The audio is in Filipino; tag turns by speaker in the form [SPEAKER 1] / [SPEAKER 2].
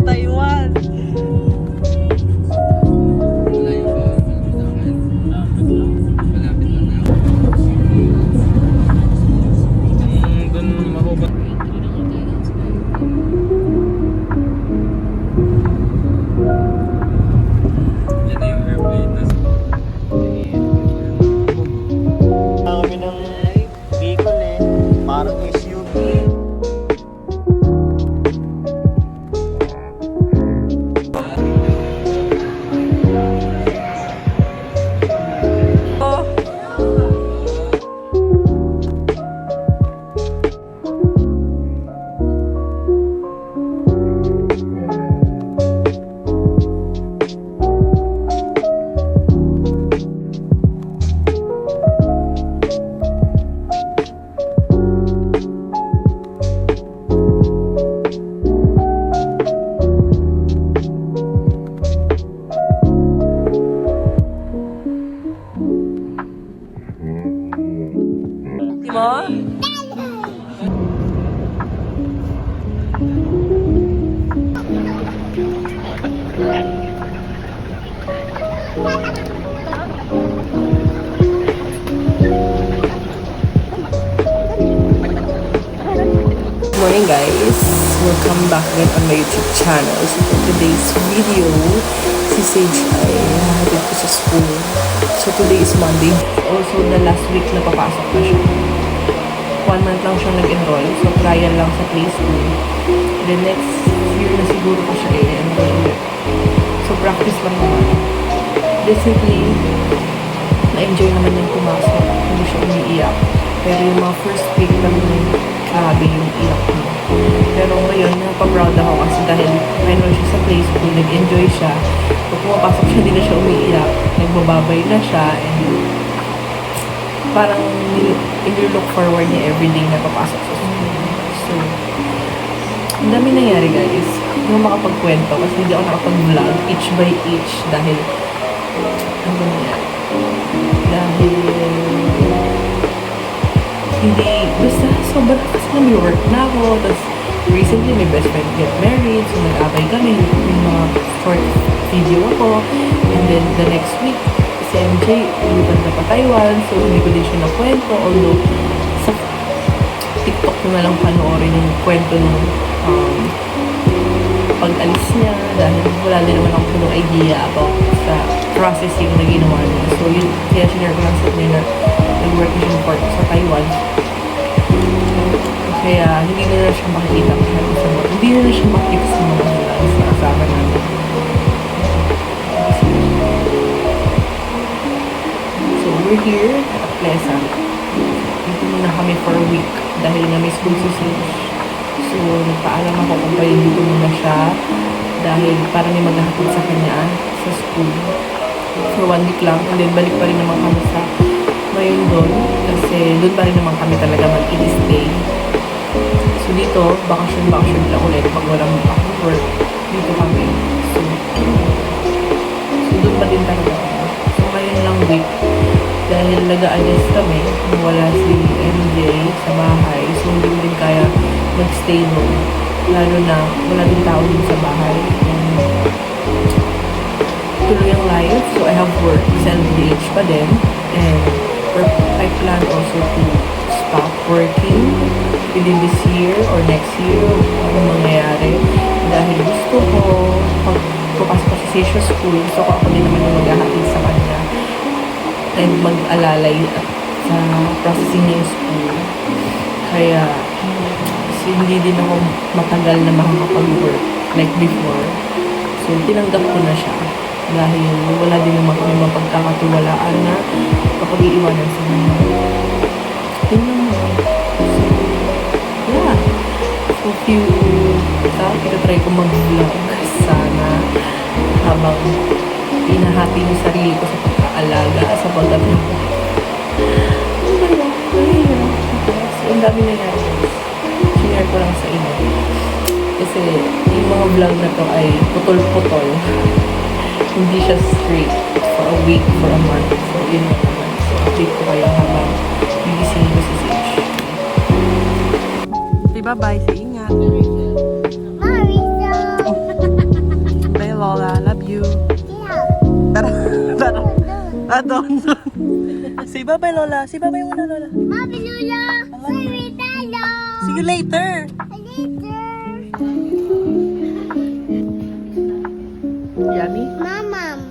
[SPEAKER 1] Taiwan.
[SPEAKER 2] Kami ng Bicol eh. Parang SUV.
[SPEAKER 1] Di ba? Good morning guys, welcome back again on my YouTube channel. So for today's video, si Sage ay nahatid ko sa school. So today is Monday. Also the last week na papasok na siya. 1 month lang siya nag-enroll. So trial lang sa play school. The next year na siguro ko siya i-enroll ulit. So practice lang naman. Basically, na-enjoy naman yung pumasok. Hindi siya umiiyak. Pero yung mga first week lang grabe yung iyak mo. Pero ngayon, napaproud ako kasi dahil enroll siya sa play school, nag-enjoy siya. Pag pumapasok siya, hindi na siya umiiyak. Nagbababay na siya and parang i-look forward niya everyday na papasok sa school. So, ang dami nangyari guys. Hindi ako makapagkwento kasi hindi ako nakapag-vlog each by each dahil ano nangyari? Dahil hindi, basta sobrang kasi na may work na ako. Tapos recently my best friend get married, so nag-abay kami, yung mga short video ako. And then the next week, si MJ, lumipan na pa Taiwan, so hindi ko din siya nakwento. Although, sa TikTok ko na lang panoorin yung kwento ng pag-alis niya dahil wala din naman ako ng idea about sa processing na ginawa niya. So yun, kaya sinare ko lang sa niya na nag-work siya sa Taiwan. Kaya hindi na siya makikita masyado sa mga. Hindi na siya makikita sa mga sa kasama namin. So we're here at Aplesa. Dito muna kami for a week dahil nga may school si Sage. So nagpaalam ako kung pwede dito muna siya dahil para may maghahatid sa kanya sa school for 1 week lang. And then balik pa rin naman kami sa ngayon doon kasi doon pa rin naman kami talaga mag-i-stay. So dito, bakasyon lang ulit pag walang work. Dito kami. So doon pa din talaga. So ngayon lang week dahil nag-a-adjust kami nung wala si MJ sa bahay. So hindi din kaya mag-stay doon. Lalo na wala din tao din sa bahay. Tuloy ang life. So I have work sa LDH pa din. And I plan also to stop working within this year or next year ano mangyayari dahil gusto ko pag papasok sa Sage School gusto ko ako din naman yung maghahatid sa kanya and mag-alalay sa processing niya yung school kaya hindi din ako matagal na makakapag-work like before so tinanggap ko na siya dahil wala din naman kami mapagkakatiwalaan na kapag iiwanan sa kanya. Yun lang naman. So, yeah. So, itatry ko mag-vlog sana habang hinahati yung sarili ko sa pagkaalaga, sa pag-aalaga. Ano ba yun? So, ang dami nangyari. Share ko lang sa inyo. Kasi yung mga vlog na to ay putol-putol. Hindi siya straight for a week, for a month. So, yun lang naman. So, update ko kayo habang gigisingin ko si Sage. Okay, bye-bye. Sa ingat.
[SPEAKER 3] Marisa! doon. Say bye-bye, Lola. Say bye-bye muna, Lola.
[SPEAKER 4] Mami Lula, sorry tayo.
[SPEAKER 3] See you later.
[SPEAKER 1] Yummy?
[SPEAKER 4] Mama.